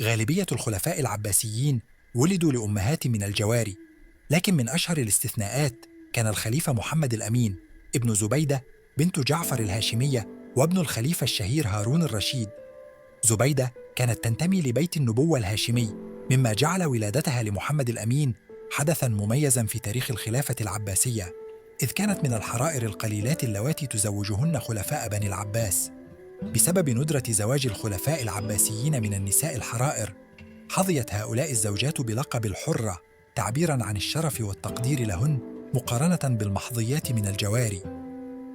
غالبية الخلفاء العباسيين ولدوا لأمهات من الجواري، لكن من أشهر الاستثناءات كان الخليفة محمد الأمين ابن زبيدة بنت جعفر الهاشمية وابن الخليفة الشهير هارون الرشيد. زبيدة كانت تنتمي لبيت النبوة الهاشمي، مما جعل ولادتها لمحمد الأمين حدثاً مميزاً في تاريخ الخلافة العباسية، إذ كانت من الحرائر القليلات اللواتي تزوجهن خلفاء بني العباس. بسبب ندرة زواج الخلفاء العباسيين من النساء الحرائر، حظيت هؤلاء الزوجات بلقب الحرة، تعبيراً عن الشرف والتقدير لهن مقارنة بالمحظيات من الجواري.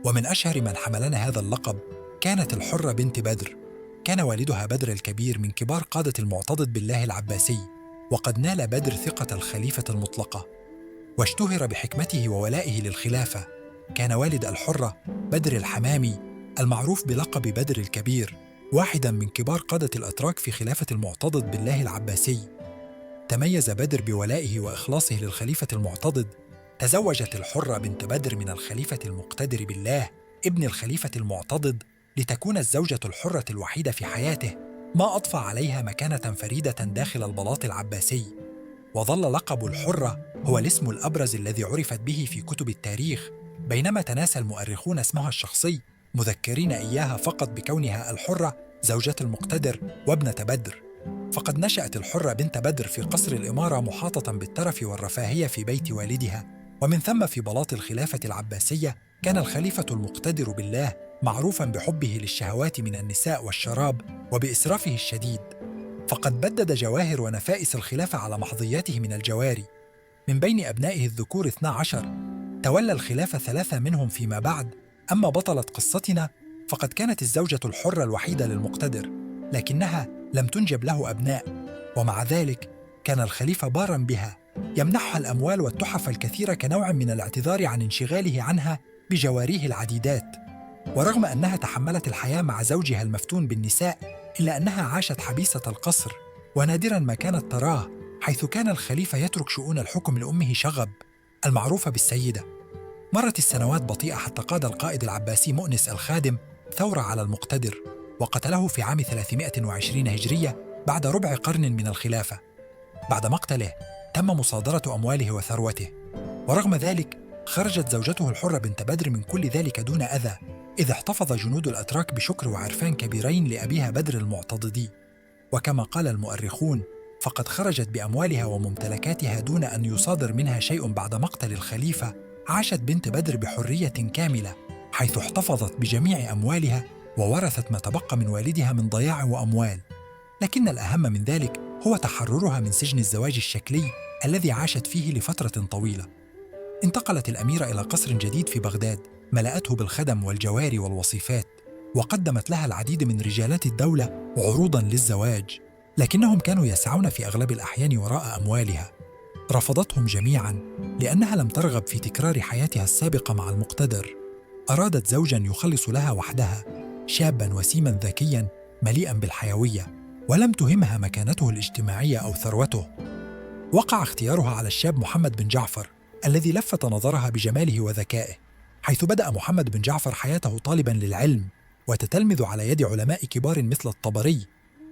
ومن أشهر من حملن هذا اللقب كانت الحرة بنت بدر. كان والدها بدر الكبير من كبار قادة المعتضد بالله العباسي، وقد نال بدر ثقة الخليفة المطلقة، واشتهر بحكمته وولائه للخلافة. كان والد الحرة بدر الحمامي المعروف بلقب بدر الكبير، واحداً من كبار قادة الأتراك في خلافة المعتضد بالله العباسي. تميز بدر بولائه وإخلاصه للخليفة المعتضد. تزوجت الحرة بنت بدر من الخليفة المقتدر بالله ابن الخليفة المعتضد، لتكون الزوجة الحرة الوحيدة في حياته، ما أضفى عليها مكانة فريدة داخل البلاط العباسي. وظل لقب الحرة هو الاسم الأبرز الذي عرفت به في كتب التاريخ، بينما تناسى المؤرخون اسمها الشخصي، مذكرين إياها فقط بكونها الحرة زوجة المقتدر وابنة بدر. فقد نشأت الحرة بنت بدر في قصر الإمارة، محاطة بالترف والرفاهية في بيت والدها، ومن ثم في بلاط الخلافة العباسية كان الخليفة المقتدر بالله معروفاً بحبه للشهوات من النساء والشراب وبإسرافه الشديد. فقد بدد جواهر ونفائس الخلافة على محظياته من الجواري. من بين أبنائه الذكور 12 تولى الخلافة 3 منهم فيما بعد. أما بطلة قصتنا فقد كانت الزوجة الحرة الوحيدة للمقتدر، لكنها لم تنجب له أبناء، ومع ذلك كان الخليفة باراً بها، يمنحها الأموال والتحف الكثيرة كنوع من الاعتذار عن انشغاله عنها بجواريه العديدات. ورغم أنها تحملت الحياة مع زوجها المفتون بالنساء، إلا أنها عاشت حبيسة القصر، ونادراً ما كانت تراه، حيث كان الخليفة يترك شؤون الحكم لأمه شغب المعروفة بالسيدة. مرت السنوات بطيئة حتى قاد القائد العباسي مؤنس الخادم ثورة على المقتدر، وقتله في عام 320 هجرية بعد ربع قرن من الخلافة. بعد مقتله تم مصادرة أمواله وثروته، ورغم ذلك خرجت زوجته الحرة بنت بدر من كل ذلك دون أذى، إذ احتفظ جنود الأتراك بشكر وعرفان كبيرين لأبيها بدر المعتضدي. وكما قال المؤرخون فقد خرجت بأموالها وممتلكاتها دون أن يصادر منها شيء بعد مقتل الخليفة. عاشت بنت بدر بحرية كاملة، حيث احتفظت بجميع أموالها وورثت ما تبقى من والدها من ضياع وأموال. لكن الأهم من ذلك هو تحررها من سجن الزواج الشكلي الذي عاشت فيه لفترة طويلة. انتقلت الأميرة إلى قصر جديد في بغداد ملأته بالخدم والجواري والوصيفات، وقدمت لها العديد من رجالات الدولة عروضاً للزواج، لكنهم كانوا يسعون في أغلب الأحيان وراء أموالها. رفضتهم جميعاً لأنها لم ترغب في تكرار حياتها السابقة مع المقتدر. أرادت زوجاً يخلص لها وحدها، شاباً وسيماً ذكياً مليئاً بالحيوية، ولم تهمها مكانته الاجتماعية أو ثروته. وقع اختيارها على الشاب محمد بن جعفر الذي لفت نظرها بجماله وذكائه، حيث بدأ محمد بن جعفر حياته طالباً للعلم وتتلمذ على يد علماء كبار مثل الطبري.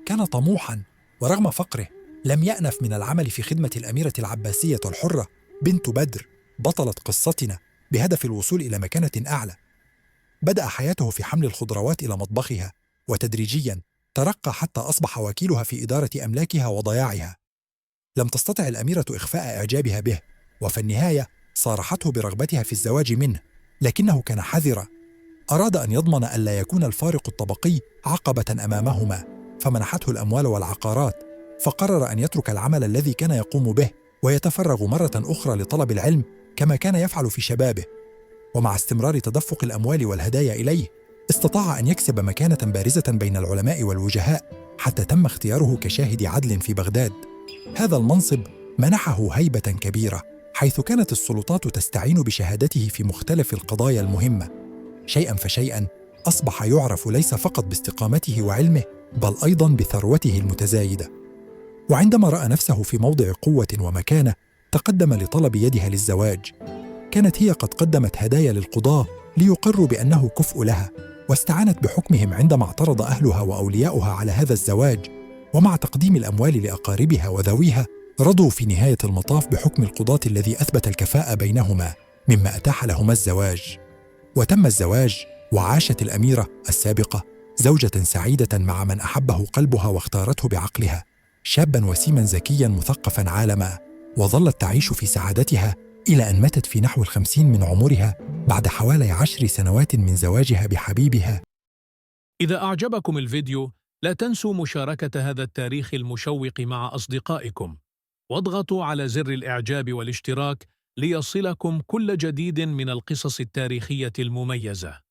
كان طموحاً، ورغم فقره لم يأنف من العمل في خدمة الأميرة العباسية الحرة بنت بدر بطلة قصتنا، بهدف الوصول إلى مكانة أعلى. بدأ حياته في حمل الخضروات إلى مطبخها، وتدريجياً ترقى حتى أصبح وكيلها في إدارة أملاكها وضياعها. لم تستطع الأميرة إخفاء إعجابها به، وفي النهاية صارحته برغبتها في الزواج منه، لكنه كان حذرا. أراد أن يضمن ألا يكون الفارق الطبقي عقبة أمامهما، فمنحته الأموال والعقارات، فقرر أن يترك العمل الذي كان يقوم به ويتفرغ مرة أخرى لطلب العلم كما كان يفعل في شبابه. ومع استمرار تدفق الأموال والهدايا إليه، استطاع أن يكسب مكانة بارزة بين العلماء والوجهاء، حتى تم اختياره كشاهد عدل في بغداد. هذا المنصب منحه هيبة كبيرة، حيث كانت السلطات تستعين بشهادته في مختلف القضايا المهمة. شيئاً فشيئاً أصبح يعرف ليس فقط باستقامته وعلمه، بل أيضاً بثروته المتزايدة. وعندما رأى نفسه في موضع قوة ومكانة، تقدم لطلب يدها للزواج. كانت هي قد قدمت هدايا للقضاة ليقروا بأنه كفء لها، واستعانت بحكمهم عندما اعترض أهلها وأولياؤها على هذا الزواج. ومع تقديم الأموال لأقاربها وذويها رضوا في نهاية المطاف بحكم القضاة الذي أثبت الكفاءة بينهما، مما أتاح لهما الزواج. وتم الزواج، وعاشت الأميرة السابقة زوجة سعيدة مع من أحبه قلبها واختارته بعقلها، شابا وسيما ذكيا مثقفا عالما، وظلت تعيش في سعادتها إلى أن ماتت في نحو 50 من عمرها بعد حوالي 10 سنوات من زواجها بحبيبها. إذا أعجبكم الفيديو لا تنسوا مشاركة هذا التاريخ المشوق مع أصدقائكم، واضغطوا على زر الإعجاب والاشتراك ليصلكم كل جديد من القصص التاريخية المميزة.